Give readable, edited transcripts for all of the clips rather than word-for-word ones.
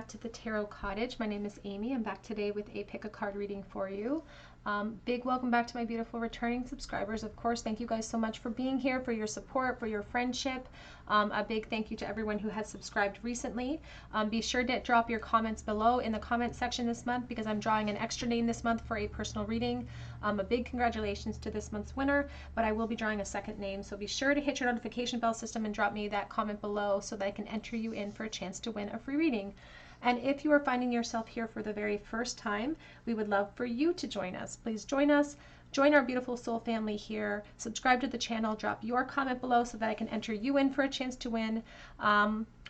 to the Tarot Cottage. My name is Amy. I'm back today with a pick a card reading for you. Big welcome back to my beautiful returning subscribers. Of course, thank you guys so much for being here, for your support, for your friendship. A big thank you to everyone who has subscribed recently. Be sure to drop your comments below in the comment section this month because I'm drawing an extra name this month for a personal reading. A big congratulations to this month's winner, but I will be drawing a second name, so be sure to hit your notification bell system and drop me that comment below so that I can enter you in for a chance to win a free reading. And if you are finding yourself here for the very first time, we would love for you to join us. Please join us. Join our beautiful soul family here. Subscribe to the channel. Drop your comment below so that I can enter you in for a chance to win.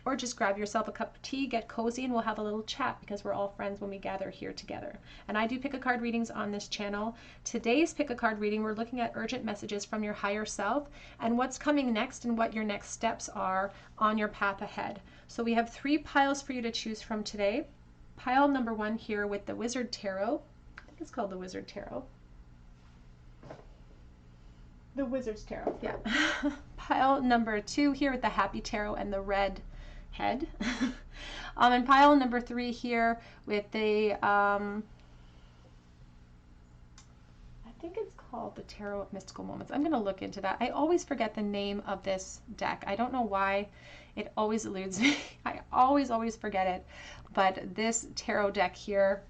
Or just grab yourself a cup of tea, get cozy, and we'll have a little chat because we're all friends when we gather here together. And I do pick a card readings on this channel. Today's pick a card reading, we're looking at urgent messages from your higher self and what's coming next and what your next steps are on your path ahead. So we have 3 piles for you to choose from today. Pile number 1 here with the Wizard Tarot. I think it's called the Wizard Tarot. The Wizard's Tarot, yeah. Pile number 2 here with the Happy Tarot and the red head. And pile number 3 here with the I think it's called the Tarot of Mystical Moments. I'm going to look into that. I always forget the name of this deck. I don't know why. It always eludes me. I always forget it. But this tarot deck here,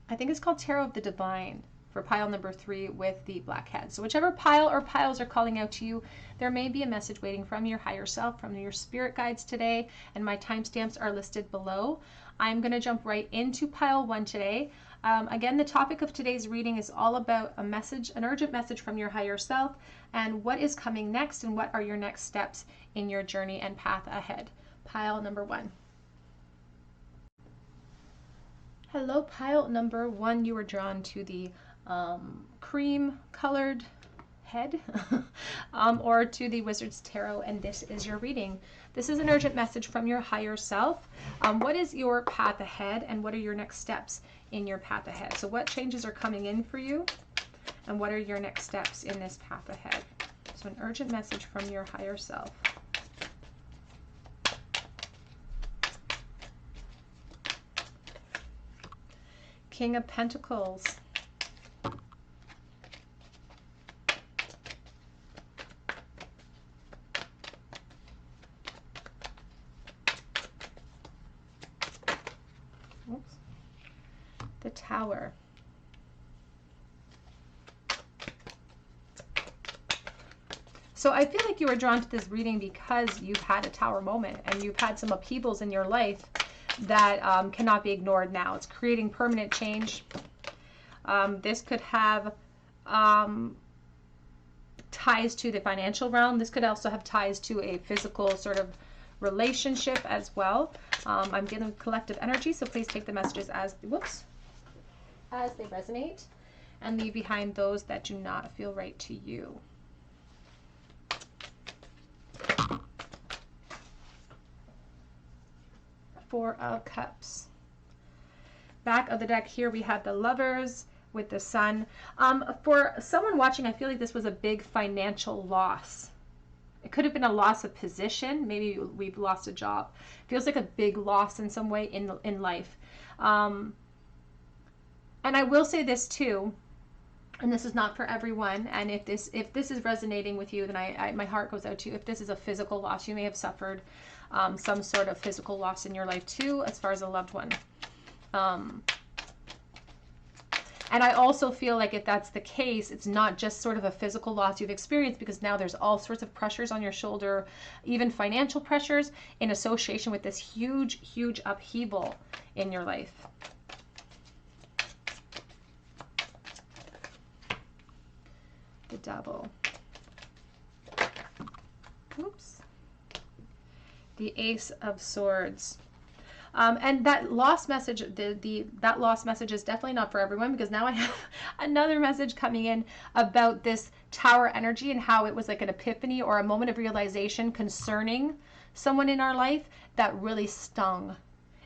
I think it's called Tarot of the Divine, for pile number 3 with the black head. So whichever pile or piles are calling out to you, there may be a message waiting from your higher self, from your spirit guides today, and my timestamps are listed below. I'm going to jump right into pile 1 today. Again, the topic of today's reading is all about a message, an urgent message from your higher self, and what is coming next and what are your next steps in your journey and path ahead. Pile number 1. Hello, pile number 1. You were drawn to the cream colored head or to the Wizard's Tarot, and this is your reading. This is an urgent message from your higher self. What is your path ahead and what are your next steps in your path ahead? So what changes are coming in for you and what are your next steps in this path ahead? So an urgent message from your higher self. King of Pentacles. Oops. The Tower. So I feel like you were drawn to this reading because you've had a Tower moment and you've had some upheavals in your life that cannot be ignored now. It's creating permanent change. This could have ties to the financial realm. This could also have ties to a physical sort of relationship as well. I'm getting collective energy, so please take the messages as they resonate and leave behind those that do not feel right to you. Four of Cups. Back of the deck here we have the Lovers with the Sun. For someone watching, I feel like this was a big financial loss. It could have been a loss of position. Maybe we've lost a job. Feels like a big loss in some way in life. And I will say this too, and this is not for everyone. And if this is resonating with you, then my heart goes out to you. If this is a physical loss, you may have suffered some sort of physical loss in your life too, as far as a loved one. And I also feel like if that's the case, it's not just sort of a physical loss you've experienced, because now there's all sorts of pressures on your shoulder, even financial pressures in association with this huge, huge upheaval in your life. The Devil. Oops. The Ace of Swords. And that lost message, that lost message is definitely not for everyone, because now I have another message coming in about this Tower energy and how it was like an epiphany or a moment of realization concerning someone in our life that really stung.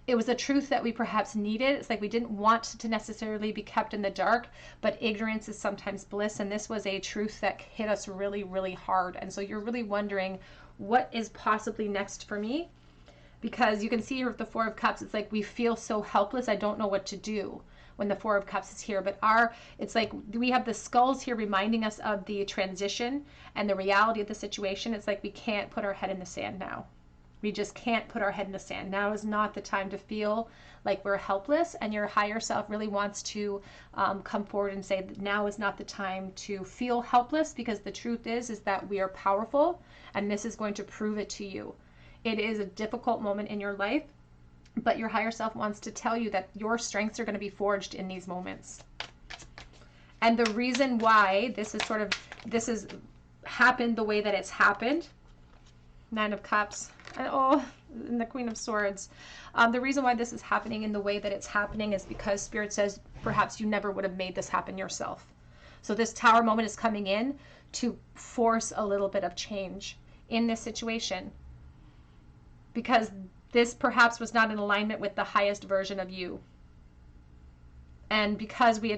It was a truth that we perhaps needed. It's like we didn't want to necessarily be kept in the dark, but ignorance is sometimes bliss. And this was a truth that hit us really, really hard. And so you're really wondering, what is possibly next for me? because you can see here with the Four of Cups, it's like we feel so helpless. I don't know what to do when the Four of Cups is here. But it's like we have the skulls here reminding us of the transition and the reality of the situation. It's like we can't put our head in the sand now. We just can't put our head in the sand. Now is not the time to feel like we're helpless, and your higher self really wants to come forward and say that now is not the time to feel helpless, because the truth is that we are powerful, and this is going to prove it to you. It is a difficult moment in your life, but your higher self wants to tell you that your strengths are going to be forged in these moments. And the reason why this has happened the way that it's happened, Nine of Cups, and the Queen of Swords. The reason why this is happening in the way that it's happening is because Spirit says perhaps you never would have made this happen yourself. So this Tower moment is coming in to force a little bit of change in this situation, because this perhaps was not in alignment with the highest version of you. And because we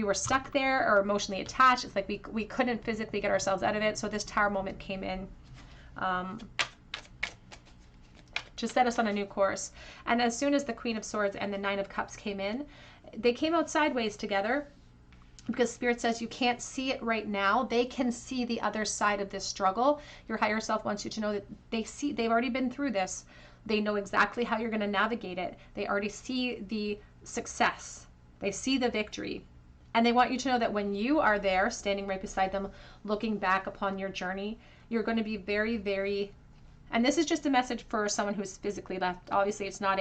were stuck there or emotionally attached, it's like we couldn't physically get ourselves out of it. So this Tower moment came in to set us on a new course. And as soon as the Queen of Swords and the Nine of Cups came in, they came out sideways together, because Spirit says you can't see it right now. They can see the other side of this struggle. Your higher self wants you to know that they've already been through this. They know exactly how you're going to navigate it. They already see the success. They see the victory. And they want you to know that when you are there, standing right beside them, looking back upon your journey, you're going to be very, very, and this is just a message for someone who's physically left. Obviously, it's not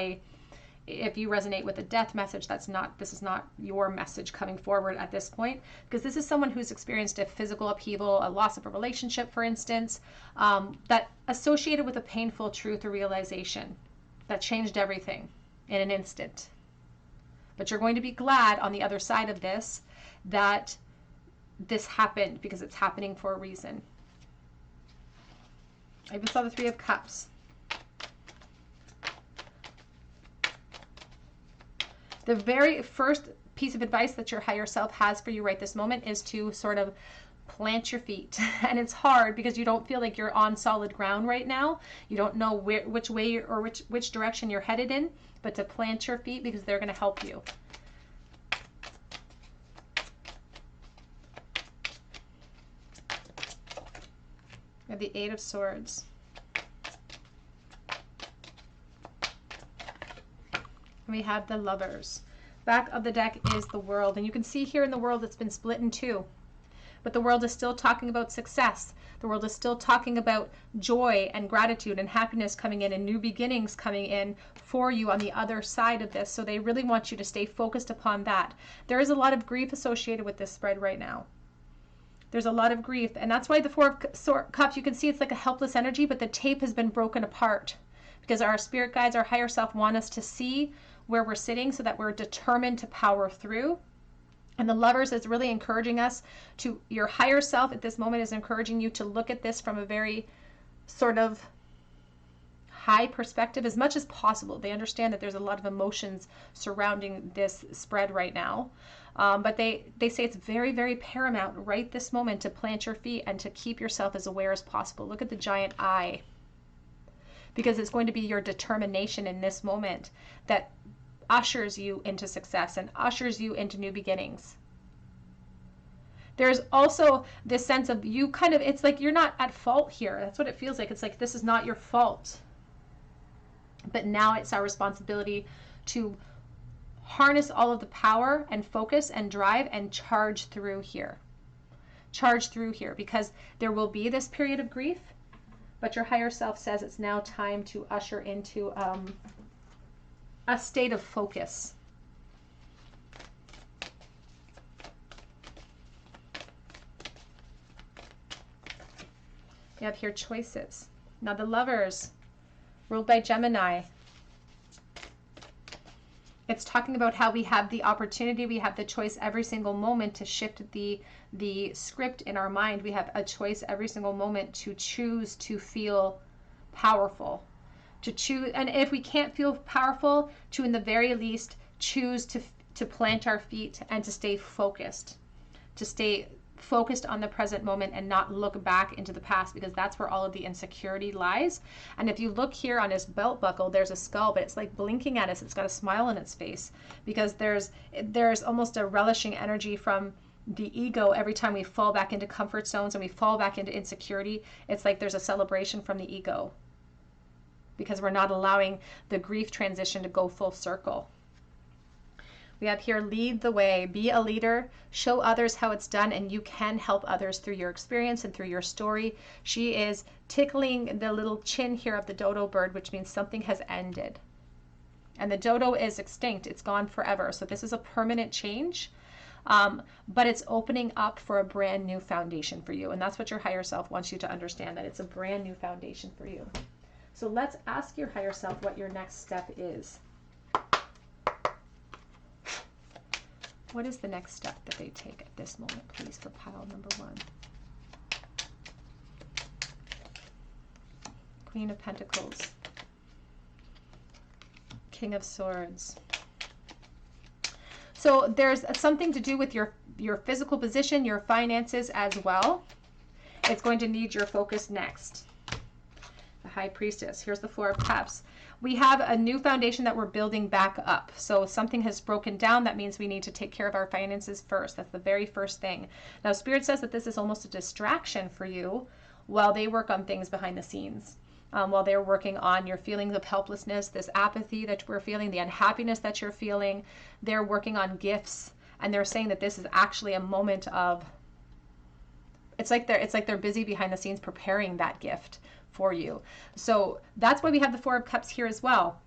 if you resonate with a death message, this is not your message coming forward at this point, because this is someone who's experienced a physical upheaval, a loss of a relationship, for instance, that associated with a painful truth or realization that changed everything in an instant. But you're going to be glad on the other side of this that this happened, because it's happening for a reason. I even saw the Three of Cups. The very first piece of advice that your higher self has for you right this moment is to sort of plant your feet. And it's hard because you don't feel like you're on solid ground right now. You don't know which way or which direction you're headed in, but to plant your feet, because they're going to help you. We have the Eight of Swords. We have the Lovers. Back of the deck is the World. And you can see here in the World it's been split in two. But the World is still talking about success. The World is still talking about joy and gratitude and happiness coming in and new beginnings coming in for you on the other side of this. So they really want you to stay focused upon that. There is a lot of grief associated with this spread right now. There's a lot of grief. And that's why the Four of Cups, you can see it's like a helpless energy, but the tape has been broken apart. Because our spirit guides, our higher self, want us to see where we're sitting so that we're determined to power through. And the Lovers is really encouraging us to, your higher self at this moment is encouraging you to look at this from a very sort of high perspective as much as possible. They understand that there's a lot of emotions surrounding this spread right now. But they say it's very, very paramount right this moment to plant your feet and to keep yourself as aware as possible. Look at the giant eye. Because it's going to be your determination in this moment that ushers you into success and ushers you into new beginnings. There's also this sense of you it's like you're not at fault here. That's what it feels like. It's like this is not your fault. But now it's our responsibility to harness all of the power and focus and drive and charge through here. Charge through here, because there will be this period of grief. But your higher self says it's now time to usher into a state of focus. We have here choices. Now the Lovers, ruled by Gemini. It's talking about how we have the opportunity, we have the choice every single moment to shift the script in our mind. We have a choice every single moment to choose to feel powerful. To choose, and if we can't feel powerful, to in the very least choose to plant our feet and to stay focused. To stay focused on the present moment and not look back into the past, because that's where all of the insecurity lies. And if you look here on his belt buckle, there's a skull, but it's like blinking at us. It's got a smile on its face, because there's almost a relishing energy from the ego every time we fall back into comfort zones and we fall back into insecurity. It's like there's a celebration from the ego, because we're not allowing the grief transition to go full circle. We have here, lead the way, be a leader, show others how it's done, and you can help others through your experience and through your story. She is tickling the little chin here of the dodo bird, which means something has ended. And the dodo is extinct. It's gone forever. So this is a permanent change, but it's opening up for a brand new foundation for you. And that's what your higher self wants you to understand, that it's a brand new foundation for you. So let's ask your higher self what your next step is. What is the next step that they take at this moment, please, for pile number 1? Queen of Pentacles. King of Swords. So there's something to do with your physical position, your finances as well. It's going to need your focus next. The High Priestess. Here's the Four of Cups. We have a new foundation that we're building back up. So something has broken down. That means we need to take care of our finances first. That's the very first thing. Now, Spirit says that this is almost a distraction for you while they work on things behind the scenes. While they're working on your feelings of helplessness, this apathy that we're feeling, the unhappiness that you're feeling. They're working on gifts, and they're saying that this is actually a moment of, it's like they're busy behind the scenes preparing that gift for you. So that's why we have the Four of Cups here as well,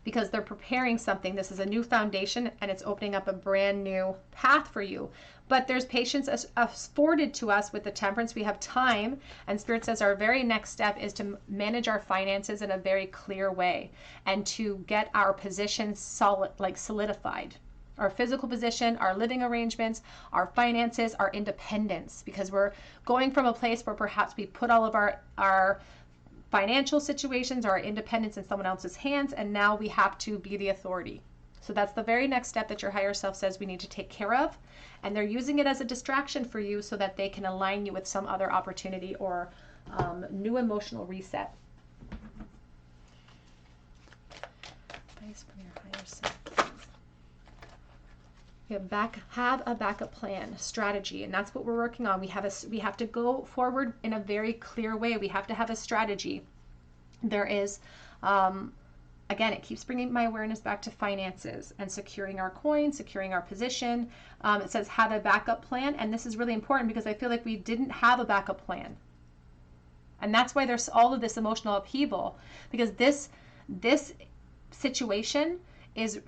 because they're preparing something. This is a new foundation, and it's opening up a brand new path for you. But there's patience afforded to us with the Temperance. We have time, and Spirit says our very next step is to manage our finances in a very clear way and to get our position solidified. Our physical position, our living arrangements, our finances, our independence, because we're going from a place where perhaps we put all of our financial situations, our independence in someone else's hands, and now we have to be the authority. So that's the very next step that your higher self says we need to take care of, and they're using it as a distraction for you so that they can align you with some other opportunity or new emotional reset. Advice from your higher self. You have a backup plan, strategy, and that's what we're working on. We have to go forward in a very clear way. We have to have a strategy. There is, again, it keeps bringing my awareness back to finances and securing our coins, securing our position. It says have a backup plan, and this is really important because I feel like we didn't have a backup plan, and that's why there's all of this emotional upheaval, because this situation is.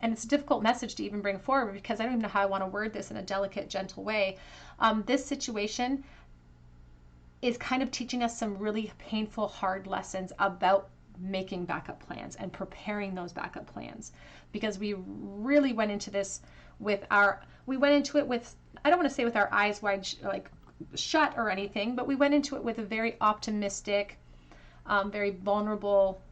And it's a difficult message to even bring forward because I don't even know how I want to word this in a delicate, gentle way. This situation is kind of teaching us some really painful, hard lessons about making backup plans and preparing those backup plans, because we really went into this with I don't want to say with our eyes wide, shut or anything, but we went into it with a very optimistic, very vulnerable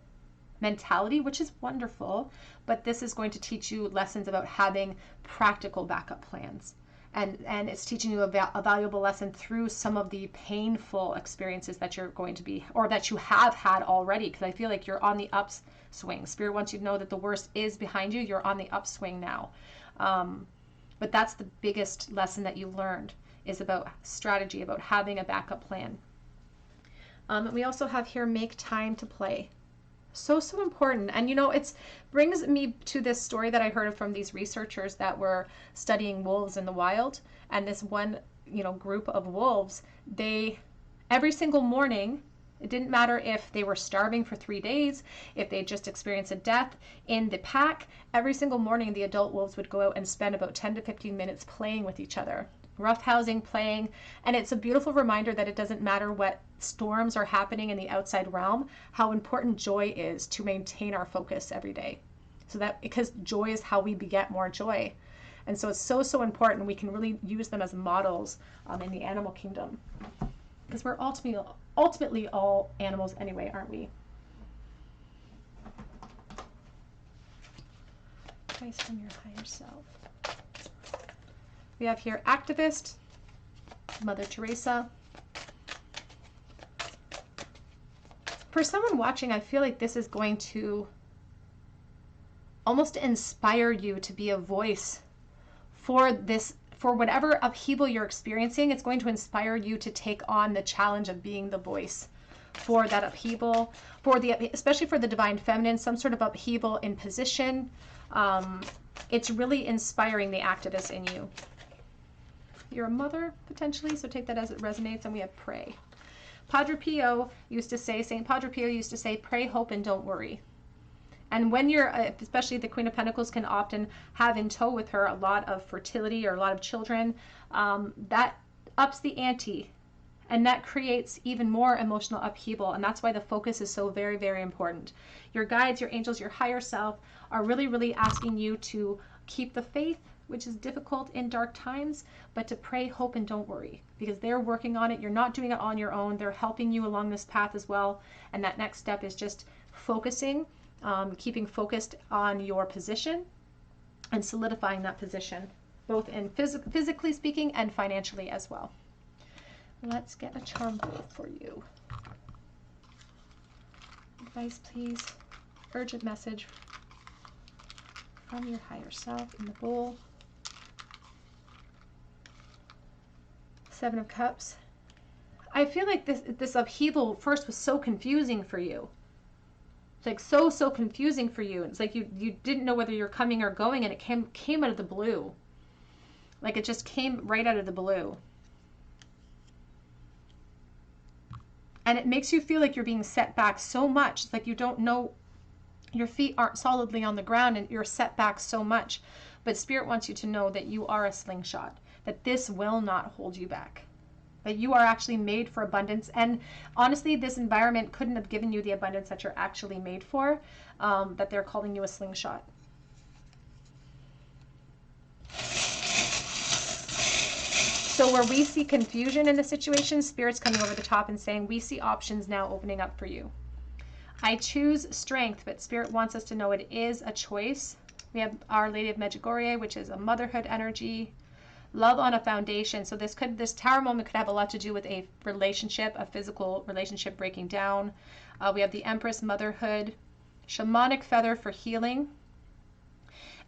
mentality, which is wonderful, but this is going to teach you lessons about having practical backup plans, and it's teaching you a valuable lesson through some of the painful experiences that you're going to be, or that you have had already, because I feel like you're on the upswing. Spirit wants you to know that the worst is behind you. You're on the upswing now, but that's the biggest lesson that you learned, is about strategy, about having a backup plan. We also have here, make time to play. So important. And it brings me to this story that I heard from these researchers that were studying wolves in the wild. And this one, group of wolves, every single morning, it didn't matter if they were starving for 3 days, if they just experienced a death in the pack, every single morning the adult wolves would go out and spend about 10 to 15 minutes playing with each other. Roughhousing, playing, and it's a beautiful reminder that it doesn't matter what storms are happening in the outside realm, how important joy is to maintain our focus every day. So that, because joy is how we beget more joy. And so it's so important. We can really use them as models in the animal kingdom, because we're ultimately all animals anyway, aren't we? Advice from your higher self. We have here activist, Mother Teresa. For someone watching, I feel like this is going to almost inspire you to be a voice for this, for whatever upheaval you're experiencing. It's going to inspire you to take on the challenge of being the voice for that upheaval, for the, especially for the divine feminine, some sort of upheaval in position. It's really inspiring the activist in you. You're a mother, potentially, so take that as it resonates. And we have pray. Padre Pio used to say, St. Padre Pio used to say, pray, hope, and don't worry. And when you're, especially the Queen of Pentacles can often have in tow with her a lot of fertility or a lot of children, that ups the ante. And that creates even more emotional upheaval. And that's why the focus is so very, very important. Your guides, your angels, your higher self are really, really asking you to keep the faith, which is difficult in dark times, but to pray, hope, and don't worry, because they're working on it. You're not doing it on your own. They're helping you along this path as well. And that next step is just focusing, keeping focused on your position and solidifying that position, both in physically speaking and financially as well. Let's get a charm for you. Advice, please. Urgent message from your higher self in the bowl. Seven of Cups. I feel like this upheaval first was so confusing for you. It's like so confusing for you. It's like you didn't know whether you're coming or going, and it came out of the blue. Like it just came right out of the blue. And it makes you feel like you're being set back so much. It's like you don't know, your feet aren't solidly on the ground and you're set back so much. But Spirit wants you to know that you are a slingshot, that this will not hold you back, that you are actually made for abundance. And honestly, this environment couldn't have given you the abundance that you're actually made for, that they're calling you a slingshot. So where we see confusion in the situation, Spirit's coming over the top and saying, we see options now opening up for you. I choose strength, but Spirit wants us to know it is a choice. We have Our Lady of Medjugorje, which is a motherhood energy. Love on a foundation. So this Tower moment could have a lot to do with a relationship, a physical relationship breaking down. We have the Empress, motherhood. Shamanic feather for healing.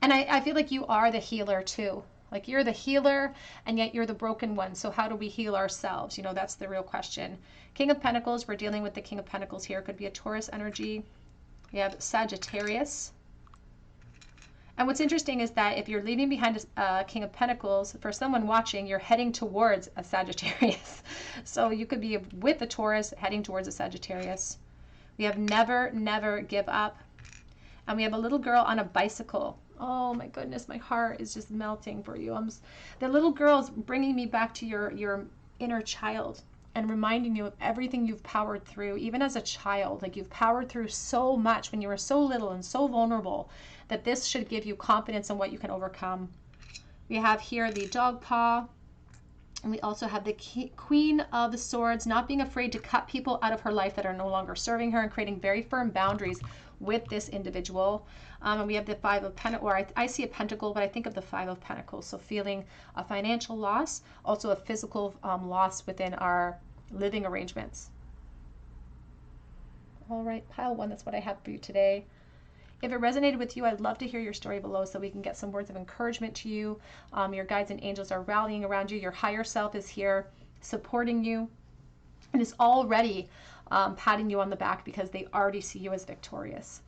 And I feel like you are the healer too. Like you're the healer and yet you're the broken one. So how do we heal ourselves? You know, that's the real question. King of Pentacles, we're dealing with the King of Pentacles here. Could be a Taurus energy. We have Sagittarius. And what's interesting is that if you're leaving behind a King of Pentacles, for someone watching, you're heading towards a Sagittarius. So you could be with a Taurus heading towards a Sagittarius. We have never, never give up. And we have a little girl on a bicycle. Oh my goodness, my heart is just melting for you. The little girl's bringing me back to your inner child and reminding you of everything you've powered through, even as a child. Like you've powered through so much when you were so little and so vulnerable, that this should give you confidence in what you can overcome. We have here the dog paw. And we also have the Queen of the Swords, not being afraid to cut people out of her life that are no longer serving her and creating very firm boundaries with this individual. And we have the Five of Pentacles, or I see a pentacle, but I think of the Five of Pentacles. So feeling a financial loss, also a physical loss within our living arrangements. All right, pile one, that's what I have for you today. If it resonated with you, I'd love to hear your story below so we can get some words of encouragement to you. Your guides and angels are rallying around you. Your higher self is here supporting you and is already patting you on the back because they already see you as victorious.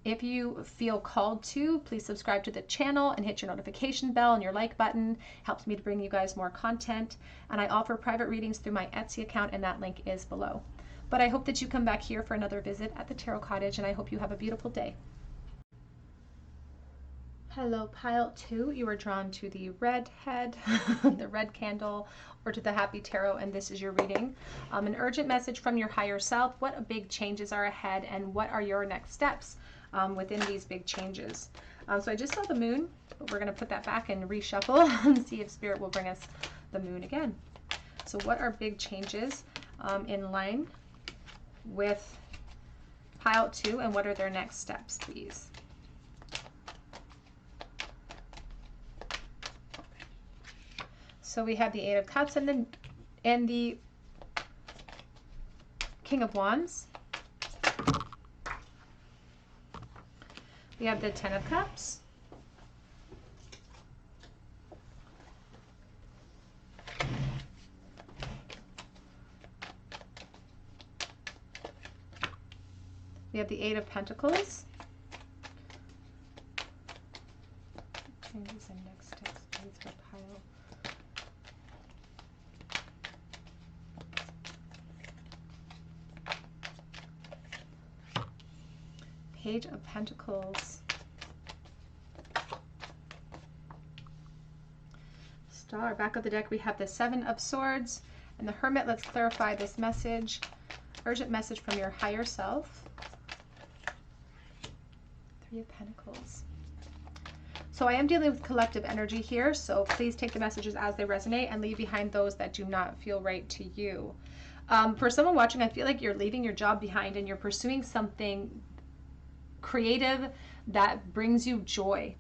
If you feel called to, please subscribe to the channel and hit your notification bell and your like button. It helps me to bring you guys more content. And I offer private readings through my Etsy account, and that link is below. But I hope that you come back here for another visit at the Tarot Cottage, and I hope you have a beautiful day. Hello, pile 2. You are drawn to the red head, the red candle, or to the Happy Tarot, and this is your reading. An urgent message from your higher self. What big changes are ahead, and what are your next steps within these big changes? So I just saw the moon, but we're going to put that back and reshuffle and see if Spirit will bring us the moon again. So what are big changes in line with pile 2, and what are their next steps, please? So we have the Eight of Cups and the King of Wands. We have the Ten of Cups. We have the Eight of Pentacles. Changes in next steps, please, for pile. Page of Pentacles. Star. Back of the deck, we have the Seven of Swords and the Hermit. Let's clarify this message. Urgent message from your higher self. Three of Pentacles. So I am dealing with collective energy here, so please take the messages as they resonate and leave behind those that do not feel right to you. For someone watching, I feel like you're leaving your job behind and you're pursuing something creative that brings you joy.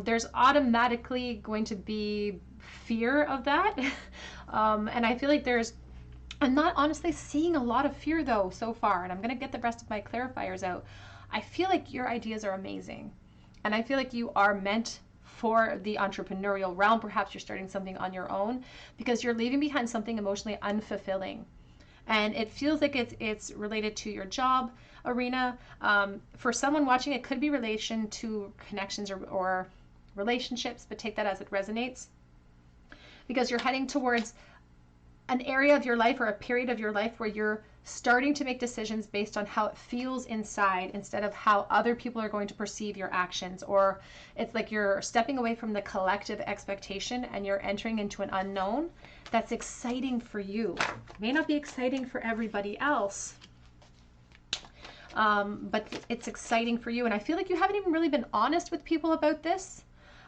There's automatically going to be fear of that. And I feel like I'm not honestly seeing a lot of fear though so far, and I'm going to get the rest of my clarifiers out. I feel like your ideas are amazing. And I feel like you are meant for the entrepreneurial realm. Perhaps you're starting something on your own because you're leaving behind something emotionally unfulfilling. And it feels like it's related to your job arena. For someone watching, it could be relation to connections or relationships, but take that as it resonates. Because you're heading towards an area of your life or a period of your life where you're starting to make decisions based on how it feels inside instead of how other people are going to perceive your actions. Or it's like you're stepping away from the collective expectation and you're entering into an unknown that's exciting for you. It may not be exciting for everybody else, but it's exciting for you. And I feel like you haven't even really been honest with people about this.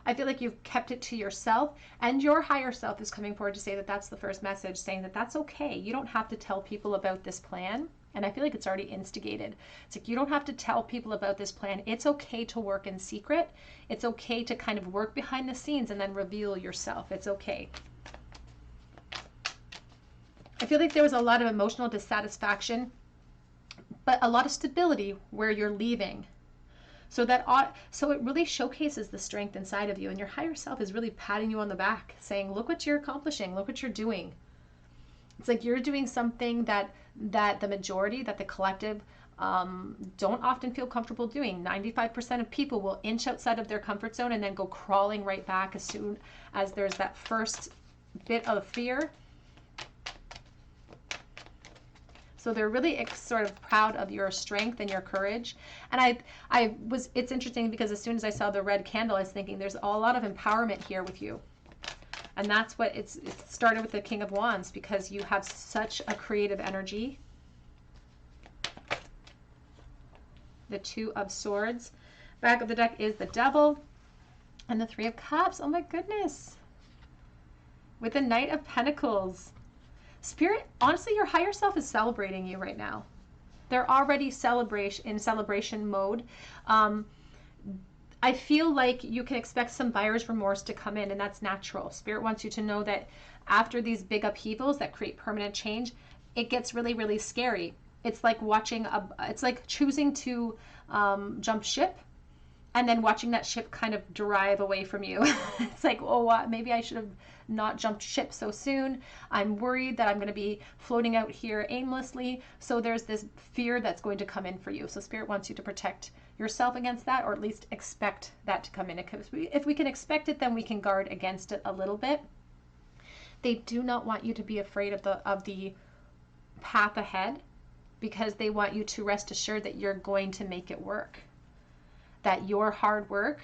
I feel like you've kept it to yourself, and your higher self is coming forward to say that that's the first message, saying that that's okay. You don't have to tell people about this plan. And I feel like it's already instigated. It's like, you don't have to tell people about this plan. It's okay to work in secret. It's okay to kind of work behind the scenes and then reveal yourself. It's okay. I feel like there was a lot of emotional dissatisfaction, but a lot of stability where you're leaving. So it really showcases the strength inside of you, and your higher self is really patting you on the back, saying, look what you're accomplishing, look what you're doing. It's like you're doing something that the majority, that the collective don't often feel comfortable doing. 95% of people will inch outside of their comfort zone and then go crawling right back as soon as there's that first bit of fear. So they're really sort of proud of your strength and your courage. And it's interesting because as soon as I saw the red candle, I was thinking there's a lot of empowerment here with you. And that's what it started with the King of Wands, because you have such a creative energy. The Two of Swords. Back of the deck is the Devil and the Three of Cups. Oh my goodness. With the Knight of Pentacles. Spirit, honestly, your higher self is celebrating you right now. They're already in celebration mode. I feel like you can expect some buyer's remorse to come in, and that's natural. Spirit wants you to know that after these big upheavals that create permanent change, it gets really, really scary. It's like it's like choosing to jump ship and then watching that ship kind of drive away from you. It's like, oh, maybe I should have not jumped ship so soon. I'm worried that I'm going to be floating out here aimlessly. So there's this fear that's going to come in for you. So Spirit wants you to protect yourself against that, or at least expect that to come in. Because if we can expect it, then we can guard against it a little bit. They do not want you to be afraid of the path ahead, because they want you to rest assured that you're going to make it work. That your hard work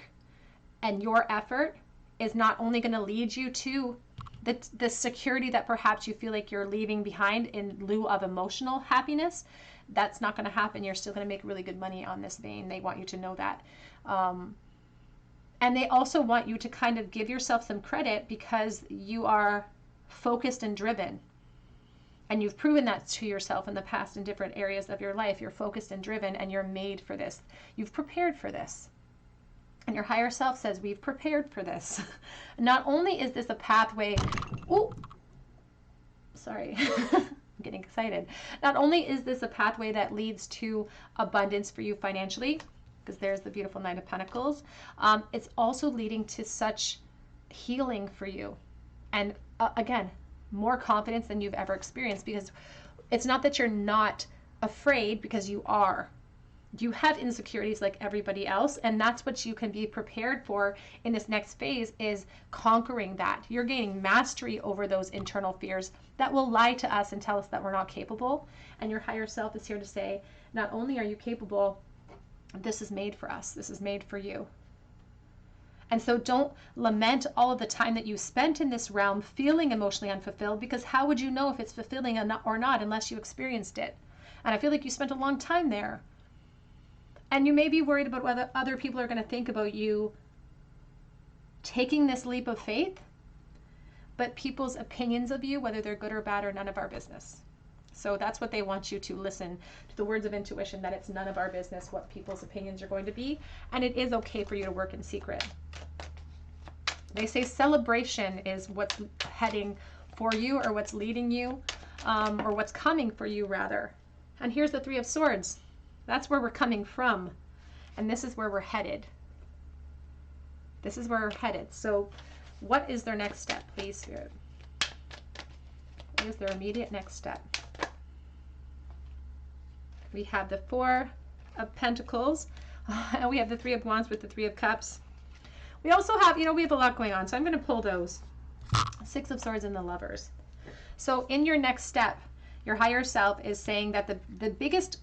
and your effort is not only going to lead you to the security that perhaps you feel like you're leaving behind in lieu of emotional happiness. That's not going to happen. You're still going to make really good money on this vein. They want you to know that. And they also want you to kind of give yourself some credit because you are focused and driven. And you've proven that to yourself in the past in different areas of your life. You're focused and driven, and you're made for this. You've prepared for this. And your higher self says, we've prepared for this. Not only is this a pathway Oh, sorry. I'm getting excited. Not only is this a pathway that leads to abundance for you financially, because there's the beautiful Knight of Pentacles, it's also leading to such healing for you. And again, more confidence than you've ever experienced, because it's not that you're not afraid, because you are. You have insecurities like everybody else, and that's what you can be prepared for in this next phase, is conquering that. You're gaining mastery over those internal fears that will lie to us and tell us that we're not capable. And your higher self is here to say, not only are you capable, this is made for us. This is made for you. And so don't lament all of the time that you spent in this realm feeling emotionally unfulfilled, because how would you know if it's fulfilling or not unless you experienced it? And I feel like you spent a long time there. And you may be worried about whether other people are going to think about you taking this leap of faith, but people's opinions of you, whether they're good or bad, are none of our business. So that's what they want you to listen to, the words of intuition, that it's none of our business what people's opinions are going to be. And it is okay for you to work in secret. They say celebration is what's heading for you, or what's leading you, or what's coming for you, rather. And here's the Three of Swords. That's where we're coming from. And this is where we're headed. This is where we're headed. So what is their next step, please, Spirit? What is their immediate next step? We have the Four of Pentacles. And we have the Three of Wands with the Three of Cups. We also have, we have a lot going on. So I'm going to pull those. Six of Swords and the Lovers. So in your next step, your higher self is saying that the biggest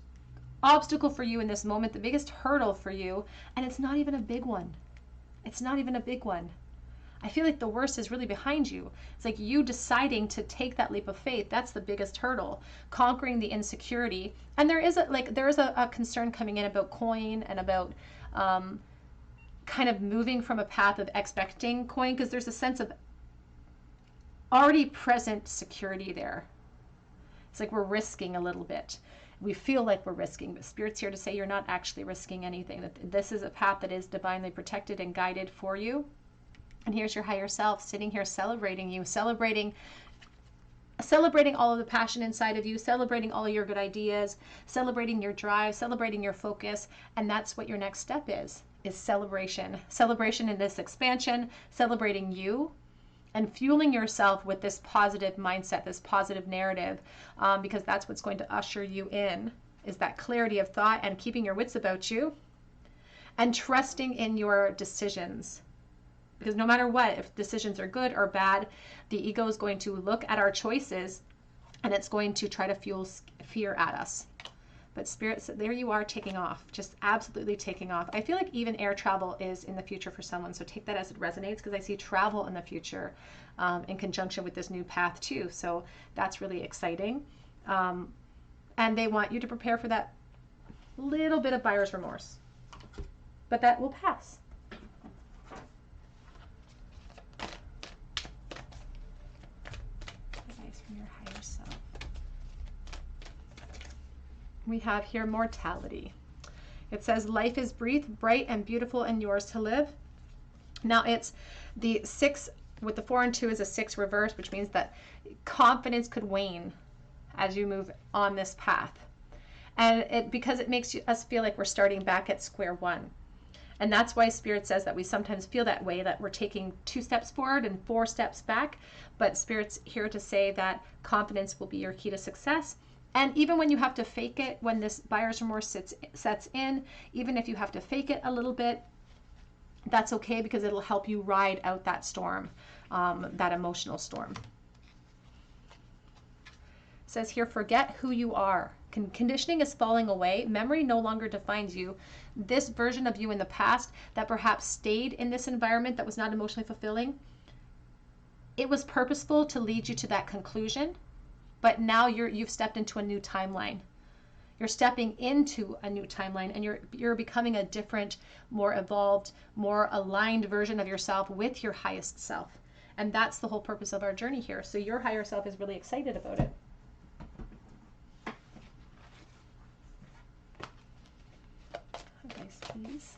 obstacle for you in this moment, the biggest hurdle for you, and it's not even a big one. It's not even a big one. I feel like the worst is really behind you. It's like you deciding to take that leap of faith. That's the biggest hurdle. Conquering the insecurity. And there is a concern coming in about coin, and about kind of moving from a path of expecting coin, because there's a sense of already present security there. It's like we're risking a little bit. We feel like we're risking, but Spirit's here to say you're not actually risking anything. That this is a path that is divinely protected and guided for you. And here's your higher self sitting here celebrating you, celebrating all of the passion inside of you, celebrating all of your good ideas, celebrating your drive, celebrating your focus. And that's what your next step is celebration. Celebration in this expansion, celebrating you, and fueling yourself with this positive mindset, this positive narrative, because that's what's going to usher you in, is that clarity of thought and keeping your wits about you, and trusting in your decisions. Because no matter what, if decisions are good or bad, the ego is going to look at our choices, and it's going to try to fuel fear at us. But Spirit, there you are, taking off, just absolutely taking off. I feel like even air travel is in the future for someone. So take that as it resonates, because I see travel in the future in conjunction with this new path too. So that's really exciting. And they want you to prepare for that little bit of buyer's remorse. But that will pass. Advice from your higher self. We have here mortality. It says, life is bright and beautiful and yours to live. Now it's the 6 with the 4 and 2 is a 6 reverse, which means that confidence could wane as you move on this path. And because it makes us feel like we're starting back at square one. And that's why Spirit says that we sometimes feel that way, that we're taking 2 steps forward and 4 steps back. But Spirit's here to say that confidence will be your key to success. And even when you have to fake it, when this buyer's remorse sets in, even if you have to fake it a little bit, that's okay, because it'll help you ride out that storm, that emotional storm. It says here, forget who you are. Conditioning is falling away. Memory no longer defines you. This version of you in the past that perhaps stayed in this environment that was not emotionally fulfilling, it was purposeful to lead you to that conclusion. But now you've stepped into a new timeline. You're stepping into a new timeline, and you're becoming a different, more evolved, more aligned version of yourself with your highest self. And that's the whole purpose of our journey here. So your higher self is really excited about it. Advice, please.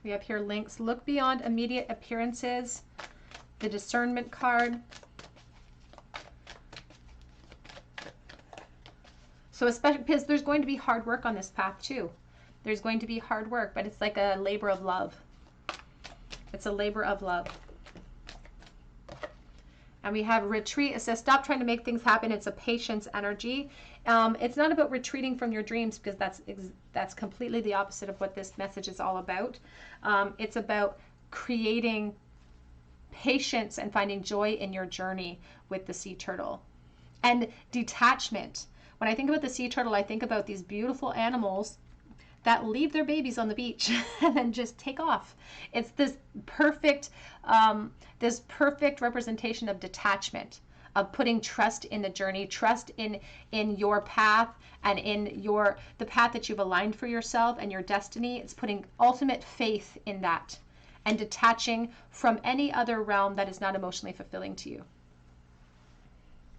We have here links. Look beyond immediate appearances. The discernment card. So especially because there's going to be hard work on this path too. There's going to be hard work, but it's like a labor of love. It's a labor of love. And we have retreat. It says stop trying to make things happen. It's a patience energy. It's not about retreating from your dreams, because that's completely the opposite of what this message is all about. It's about creating patience and finding joy in your journey with the sea turtle. And detachment. When I think about the sea turtle, I think about these beautiful animals that leave their babies on the beach and then just take off. It's this perfect representation of detachment, of putting trust in the journey, trust in your path and in the path that you've aligned for yourself and your destiny. It's putting ultimate faith in that and detaching from any other realm that is not emotionally fulfilling to you.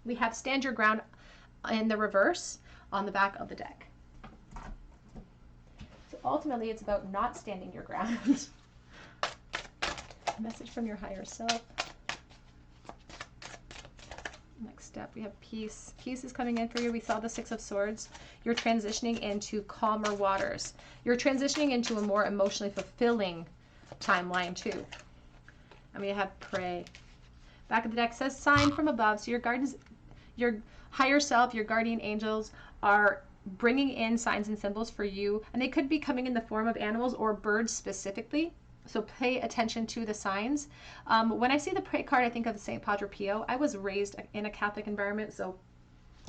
We have stand your ground in the reverse on the back of the deck. So ultimately, it's about not standing your ground. A message from your higher self. Next step, we have peace. Peace is coming in for you. We saw the Six of Swords. You're transitioning into calmer waters. You're transitioning into a more emotionally fulfilling timeline too. And we have pray. Back of the deck says sign from above. So your higher self, your guardian angels are bringing in signs and symbols for you, and they could be coming in the form of animals or birds specifically. So pay attention to the signs. When I see the pray card, I think of St. Padre Pio. I was raised in a Catholic environment, so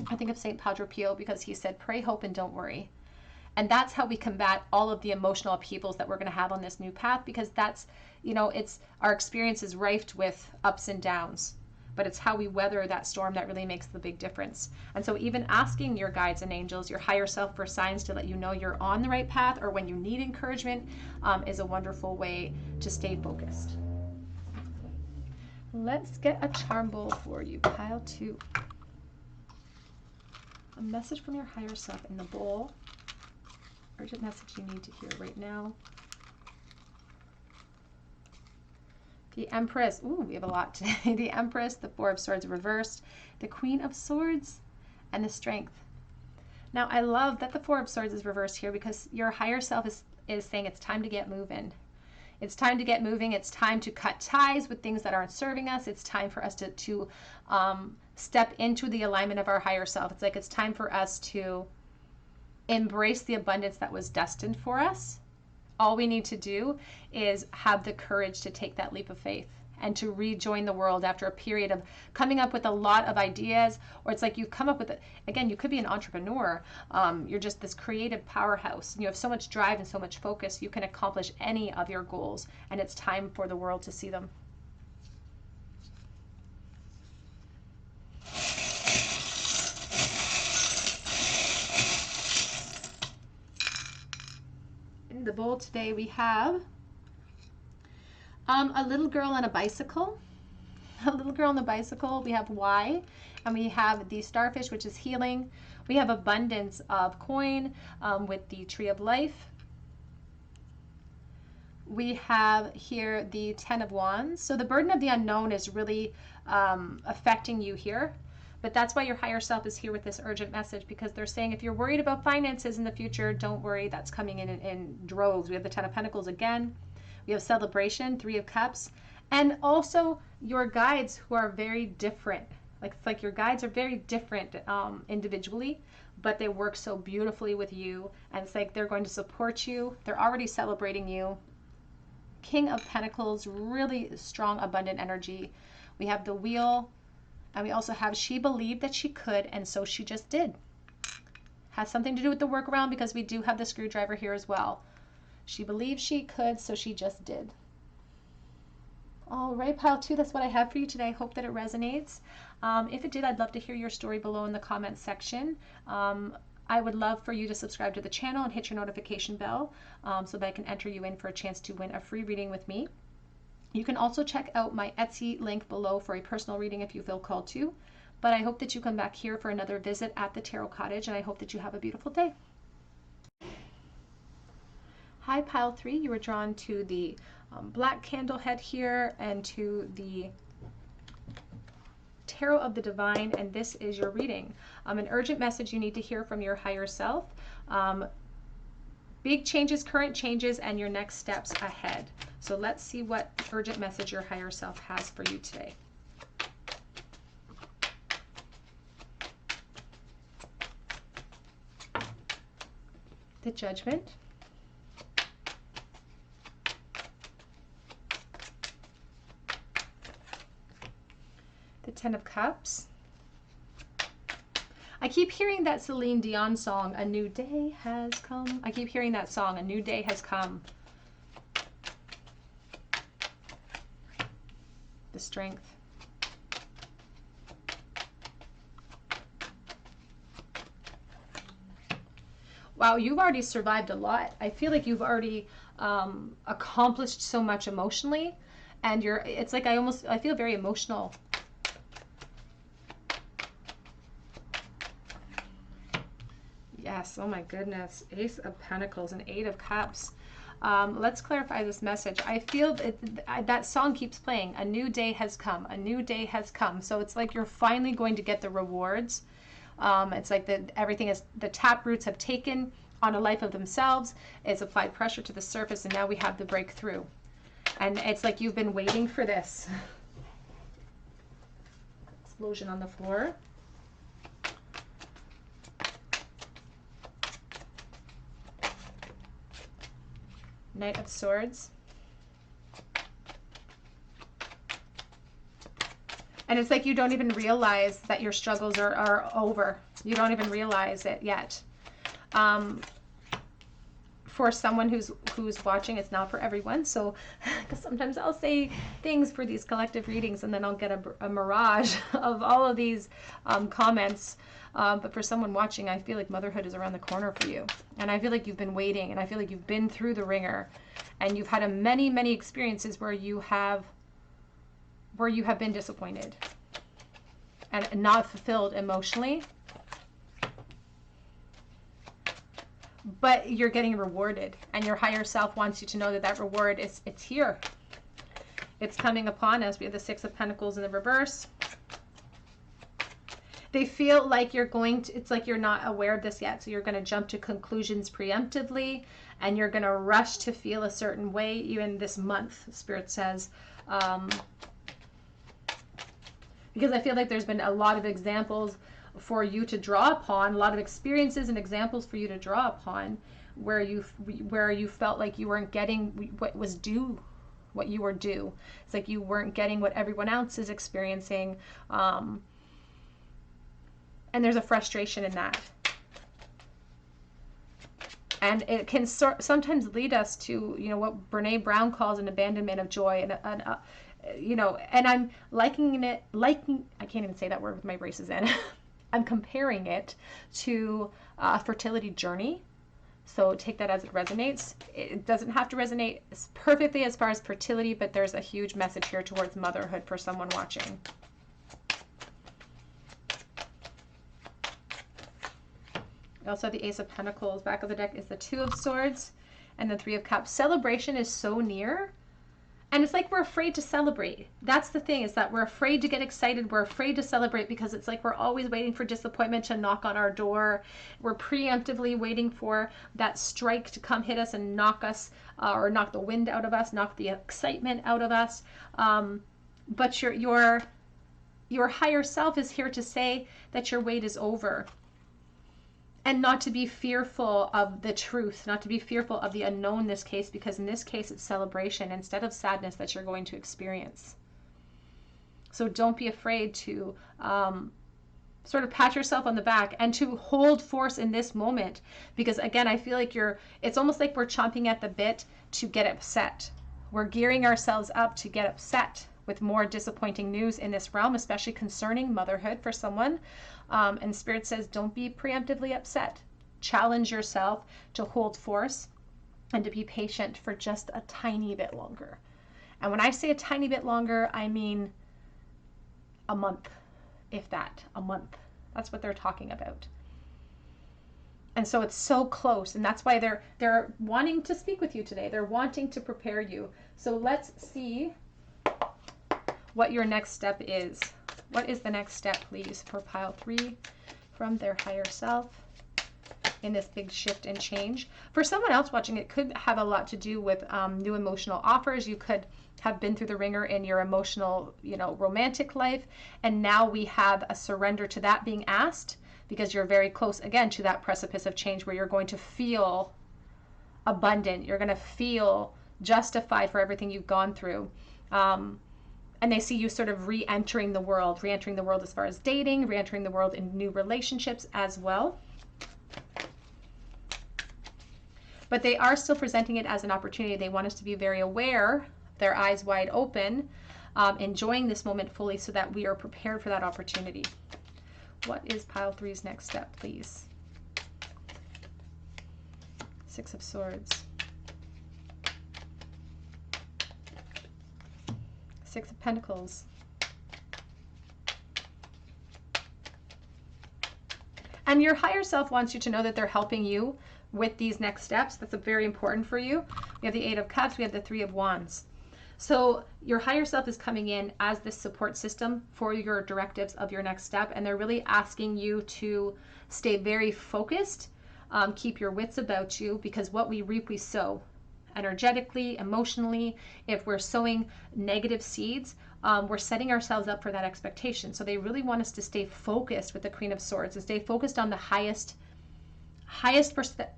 I think of St. Padre Pio because he said, pray, hope, and don't worry. And that's how we combat all of the emotional upheavals that we're going to have on this new path, because that's, it's our experience is rife with ups and downs. But it's how we weather that storm that really makes the big difference. And so even asking your guides and angels, your higher self, for signs to let you know you're on the right path, or when you need encouragement, is a wonderful way to stay focused. Let's get a charm bowl for you, pile 2. A message from your higher self in the bowl. Urgent message you need to hear right now. The Empress. Ooh, we have a lot today. The Empress, the Four of Swords reversed, the Queen of Swords, and the Strength. Now, I love that the Four of Swords is reversed here, because your higher self is saying it's time to get moving. It's time to get moving. It's time to cut ties with things that aren't serving us. It's time for us to step into the alignment of our higher self. It's like it's time for us to embrace the abundance that was destined for us. All we need to do is have the courage to take that leap of faith and to rejoin the world after a period of coming up with a lot of ideas. Or it's like you've come up with it. Again, you could be an entrepreneur. You're just this creative powerhouse. You have so much drive and so much focus. You can accomplish any of your goals, and it's time for the world to see them. In the bowl today, we have a little girl on a bicycle. A little girl on the bicycle. We have Y, and we have the starfish, which is healing. We have abundance of coin with the tree of life. We have here the 10 of Wands. So the burden of the unknown is really affecting you here. But that's why your higher self is here with this urgent message, because they're saying if you're worried about finances in the future, don't worry. That's coming in droves. We have the 10 of Pentacles again. We have celebration, 3 of Cups. And also your guides, who are very different. It's like your guides are very different individually, but they work so beautifully with you. And it's like they're going to support you. They're already celebrating you. King of Pentacles, really strong, abundant energy. We have the Wheel. And we also have she believed that she could, and so she just did. Has something to do with the workaround, because we do have the screwdriver here as well. She believed she could, so she just did. All right, pile 2, that's what I have for you today. I hope that it resonates. If it did, I'd love to hear your story below in the comments section. I would love for you to subscribe to the channel and hit your notification bell so that I can enter you in for a chance to win a free reading with me. You can also check out my Etsy link below for a personal reading if you feel called to. But I hope that you come back here for another visit at the Tarot Cottage, and I hope that you have a beautiful day. Hi, pile 3. You were drawn to the black candle head here and to the Tarot of the Divine, and this is your reading. An urgent message you need to hear from your higher self. Big changes, current changes, and your next steps ahead. So let's see what urgent message your higher self has for you today. The Judgment. The Ten of Cups. I keep hearing that Celine Dion song, A New Day Has Come. I keep hearing that song, A New Day Has Come. The Strength. Wow, you've already survived a lot. I feel like you've already accomplished so much emotionally, and it's like I feel very emotional. Yes, oh my goodness. Ace of Pentacles and Eight of Cups. Let's clarify this message. I feel that song keeps playing. A new day has come. A new day has come. So it's like you're finally going to get the rewards. It's like the tap roots have taken on a life of themselves. It's applied pressure to the surface, and now we have the breakthrough. And it's like you've been waiting for this. Explosion on the floor. Knight of Swords. And it's like you don't even realize that your struggles are over. You don't even realize it yet. For someone who's watching, it's not for everyone. So, because sometimes I'll say things for these collective readings, and then I'll get a mirage of all of these comments. But for someone watching, I feel like motherhood is around the corner for you. And I feel like you've been waiting, and I feel like you've been through the ringer, and you've had many, many experiences where you have been disappointed and not fulfilled emotionally. But you're getting rewarded, and your higher self wants you to know that reward it's here. It's coming upon us. We have the Six of Pentacles in the reverse. They feel like it's like you're not aware of this yet. So you're going to jump to conclusions preemptively, and you're going to rush to feel a certain way even this month, Spirit says. Because I feel like there's been a lot of examples for you to draw upon, a lot of experiences and examples for you to draw upon where you felt like you weren't getting what was due, what you were due. It's like you weren't getting what everyone else is experiencing. And there's a frustration in that. And it can sometimes lead us to, what Brene Brown calls an abandonment of joy. And I'm I can't even say that word with my braces in. I'm comparing it to a fertility journey. So take that as it resonates. It doesn't have to resonate perfectly as far as fertility, but there's a huge message here towards motherhood for someone watching. Also, the Ace of Pentacles. Back of the deck is the Two of Swords and the Three of Cups. Celebration is so near. And it's like we're afraid to celebrate. That's the thing, is that we're afraid to get excited. We're afraid to celebrate because it's like we're always waiting for disappointment to knock on our door. We're preemptively waiting for that strike to come hit us and knock us, or knock the wind out of us, knock the excitement out of us. But your higher self is here to say that your wait is over. And not to be fearful of the truth, not to be fearful of the unknown in this case, because in this case it's celebration instead of sadness that you're going to experience. So don't be afraid to sort of pat yourself on the back and to hold force in this moment. Because again, I feel like it's almost like we're chomping at the bit to get upset. We're gearing ourselves up to get upset with more disappointing news in this realm, especially concerning motherhood for someone. And Spirit says, don't be preemptively upset. Challenge yourself to hold force and to be patient for just a tiny bit longer. And when I say a tiny bit longer, I mean a month, if that, a month. That's what they're talking about. And so it's so close, and that's why they're wanting to speak with you today. They're wanting to prepare you. So let's see what your next step is. What is the next step, please, for pile 3 from their higher self in this big shift and change? For someone else watching, it could have a lot to do with new emotional offers. You could have been through the ringer in your emotional, romantic life, and now we have a surrender to that being asked, because you're very close, again, to that precipice of change where you're going to feel abundant. You're going to feel justified for everything you've gone through. And they see you sort of re-entering the world as far as dating, re-entering the world in new relationships as well. But they are still presenting it as an opportunity. They want us to be very aware, their eyes wide open, enjoying this moment fully so that we are prepared for that opportunity. What is pile 3's next step, please? 6 of Swords. 6 of Pentacles. And your higher self wants you to know that they're helping you with these next steps. That's very important for you. We have the 8 of Cups. We have the 3 of Wands. So your higher self is coming in as this support system for your directives of your next step. And they're really asking you to stay very focused, keep your wits about you, because what we reap, we sow. Energetically, emotionally, if we're sowing negative seeds, we're setting ourselves up for that expectation. So they really want us to stay focused with the Queen of Swords and stay focused on the highest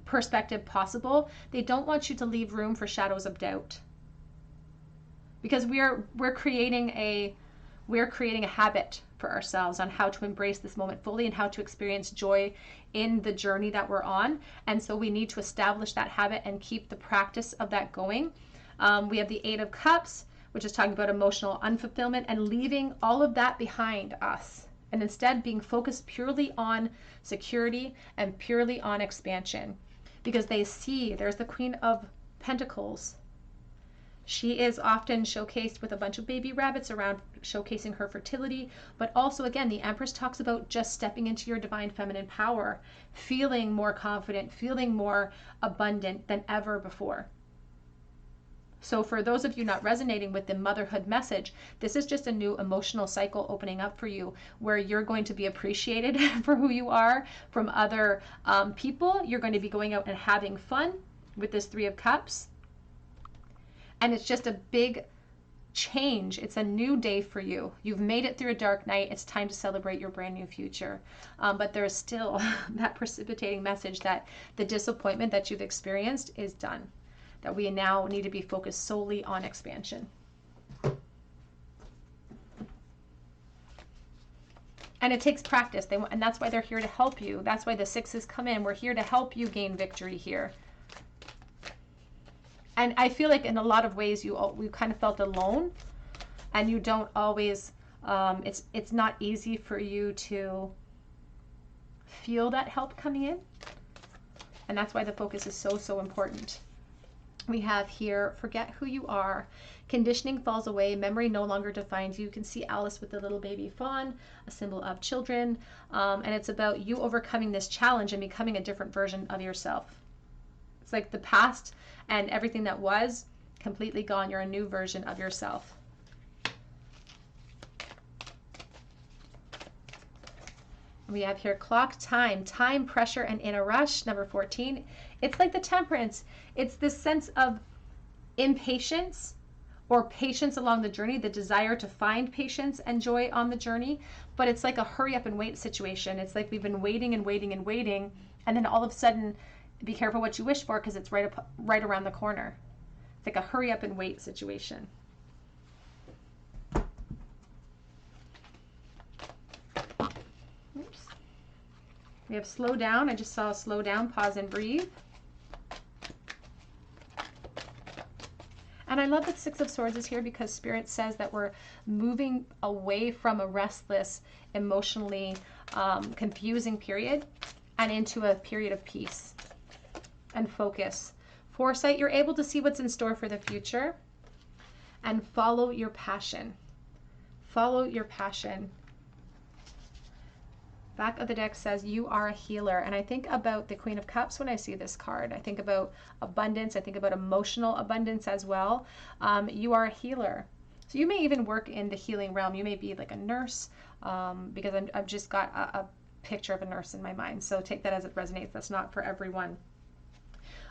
perspective possible. They don't want you to leave room for shadows of doubt, because we're creating a habit for ourselves on how to embrace this moment fully and how to experience joy in the journey that we're on. And so we need to establish that habit and keep the practice of that going. We have the 8 of Cups, which is talking about emotional unfulfillment and leaving all of that behind us, and instead being focused purely on security and purely on expansion, because they see there's the Queen of Pentacles. She is often showcased with a bunch of baby rabbits around, showcasing her fertility. But also, again, the Empress talks about just stepping into your divine feminine power, feeling more confident, feeling more abundant than ever before. So for those of you not resonating with the motherhood message, this is just a new emotional cycle opening up for you, where you're going to be appreciated for who you are from other people. You're going to be going out and having fun with this 3 of Cups. And it's just a big change. It's a new day for you. You've made it through a dark night. It's time to celebrate your brand new future. But there's still that precipitating message that the disappointment that you've experienced is done, that we now need to be focused solely on expansion. And it takes practice. And that's why they're here to help you. That's why the 6s come in. We're here to help you gain victory here. And I feel like in a lot of ways you kind of felt alone, and you don't always, it's not easy for you to feel that help coming in. And that's why the focus is so important. We have here, forget who you are. Conditioning falls away. Memory no longer defines you. You can see Alice with the little baby fawn, a symbol of children. And it's about you overcoming this challenge and becoming a different version of yourself. It's like the past and everything that was completely gone. You're a new version of yourself. We have here clock, time, pressure, and in a rush, number 14. It's like the Temperance. It's this sense of impatience or patience along the journey, the desire to find patience and joy on the journey. But it's like a hurry up and wait situation. It's like we've been waiting and waiting and waiting, and then all of a sudden, be careful what you wish for, because it's right around the corner. It's like a hurry up and wait situation. Oops. We have slow down. I just saw slow down, pause, and breathe. And I love that 6 of Swords is here, because Spirit says that we're moving away from a restless, emotionally confusing period and into a period of peace and focus. Foresight, you're able to see what's in store for the future, and follow your passion. Follow your passion. Back of the deck says you are a healer. And I think about the Queen of Cups when I see this card. I think about abundance. I think about emotional abundance as well. You are a healer. So you may even work in the healing realm. You may be like a nurse, because I've just got a picture of a nurse in my mind. So take that as it resonates. That's not for everyone.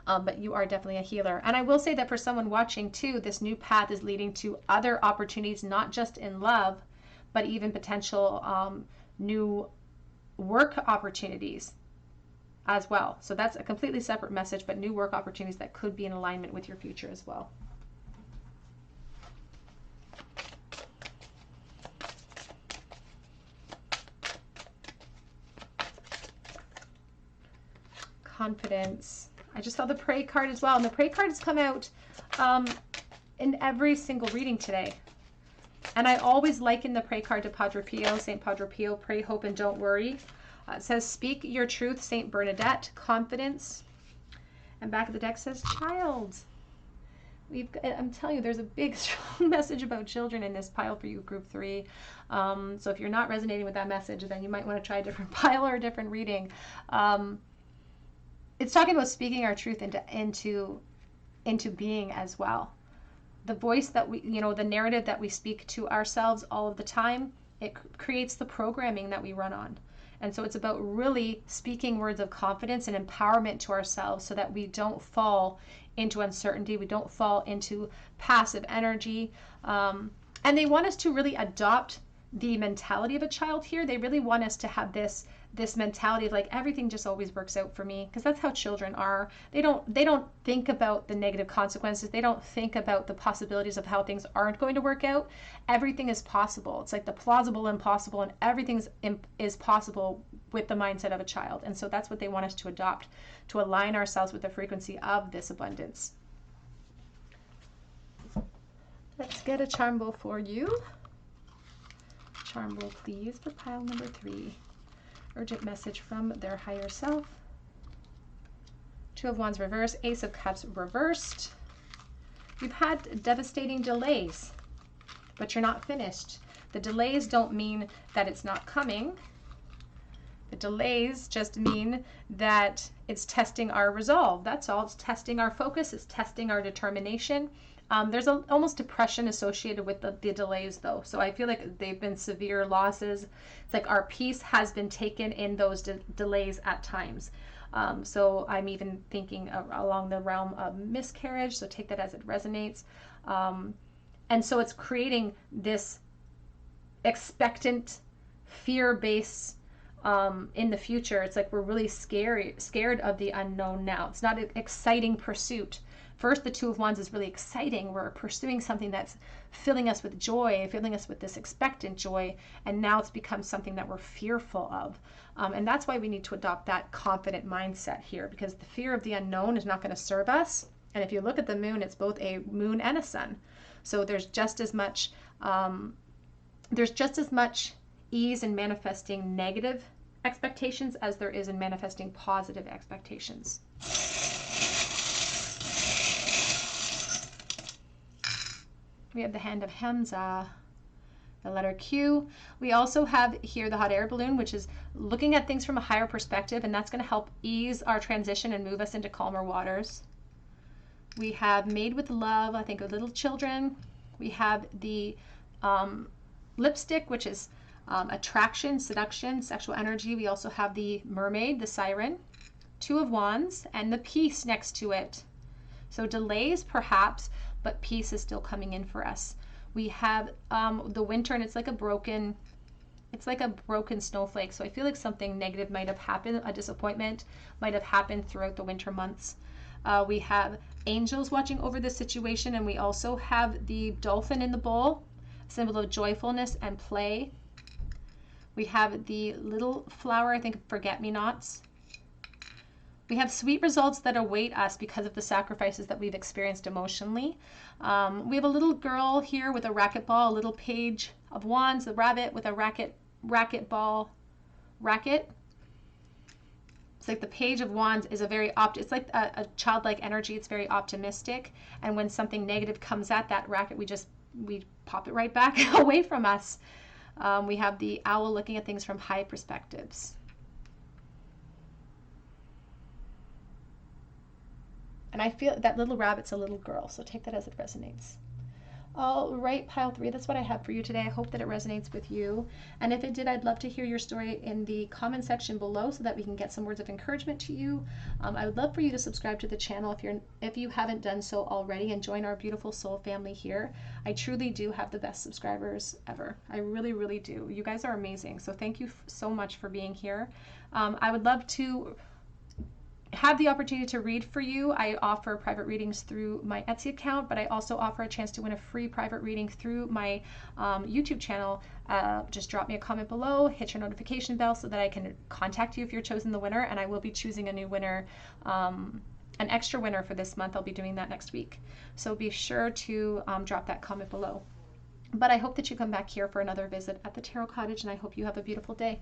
But you are definitely a healer. And I will say that for someone watching too, this new path is leading to other opportunities, not just in love, but even potential new work opportunities as well. So that's a completely separate message, but new work opportunities that could be in alignment with your future as well. Confidence. I just saw the Pray card as well, and the Pray card has come out in every single reading today. And I always liken the Pray card to Padre Pio, St. Padre Pio, pray, hope, and don't worry. It says, speak your truth, St. Bernadette, confidence. And back of the deck says, child. I'm telling you, there's a big, strong message about children in this pile for you, group 3. So if you're not resonating with that message, then you might want to try a different pile or a different reading. It's talking about speaking our truth into being as well. The voice that we, the narrative that we speak to ourselves all of the time, it creates the programming that we run on. And so it's about really speaking words of confidence and empowerment to ourselves so that we don't fall into uncertainty, we don't fall into passive energy. And they want us to really adopt the mentality of a child here. They really want us to have this mentality of like, everything just always works out for me, because that's how children are. They don't think about the negative consequences. They don't think about the possibilities of how things aren't going to work out. Everything is possible. It's like the plausible impossible, and everything is possible with the mindset of a child. And so that's what they want us to adopt, to align ourselves with the frequency of this abundance. Let's get a charm bowl for you. Charm bowl, please, for pile number 3. Urgent message from their higher self. 2 of Wands reversed, Ace of Cups reversed. You've had devastating delays, but you're not finished. The delays don't mean that it's not coming. The delays just mean that it's testing our resolve. That's all. It's testing our focus. It's testing our determination. There's almost depression associated with the delays, though. So I feel like they've been severe losses. It's like our peace has been taken in those delays at times. So I'm even thinking along the realm of miscarriage. So take that as it resonates. And so it's creating this expectant, fear-based in the future. It's like we're really scared of the unknown now. It's not an exciting pursuit. First, the 2 of Wands is really exciting. We're pursuing something that's filling us with joy, filling us with this expectant joy, and now it's become something that we're fearful of. And that's why we need to adopt that confident mindset here, because the fear of the unknown is not going to serve us. And if you look at the moon, it's both a moon and a sun. So there's just as much ease in manifesting negative expectations as there is in manifesting positive expectations. We have the Hand of Hamza, the letter Q. We also have here the hot air balloon, which is looking at things from a higher perspective, and that's going to help ease our transition and move us into calmer waters. We have Made with Love, I think of little children. We have the lipstick, which is attraction, seduction, sexual energy. We also have the mermaid, the siren, 2 of Wands, and the peace next to it. So delays perhaps, but peace is still coming in for us. We have the winter, and it's like a broken snowflake. So I feel like something negative might have happened, a disappointment might have happened throughout the winter months. We have angels watching over this situation, and we also have the dolphin in the bowl, symbol of joyfulness and play. We have the little flower, I think forget-me-nots. We have sweet results that await us because of the sacrifices that we've experienced emotionally. We have a little girl here with a racquetball, a little page of wands, a rabbit with a racquetball racket. It's like the page of wands is it's like a childlike energy. It's very optimistic. And when something negative comes at that racket, we pop it right back away from us. We have the owl looking at things from high perspectives. And I feel that little rabbit's a little girl, so take that as it resonates. All right, pile 3, that's what I have for you today. I hope that it resonates with you. And if it did, I'd love to hear your story in the comment section below so that we can get some words of encouragement to you. I would love for you to subscribe to the channel if you haven't done so already, and join our beautiful soul family here. I truly do have the best subscribers ever. I really, really do. You guys are amazing. So thank you so much for being here. I would love to have the opportunity to read for you. I offer private readings through my Etsy account, but I also offer a chance to win a free private reading through my YouTube channel. Just drop me a comment below, hit your notification bell so that I can contact you if you're chosen the winner, and I will be choosing a new winner, an extra winner for this month. I'll be doing that next week. So be sure to drop that comment below. But I hope that you come back here for another visit at the Tarot Cottage, and I hope you have a beautiful day.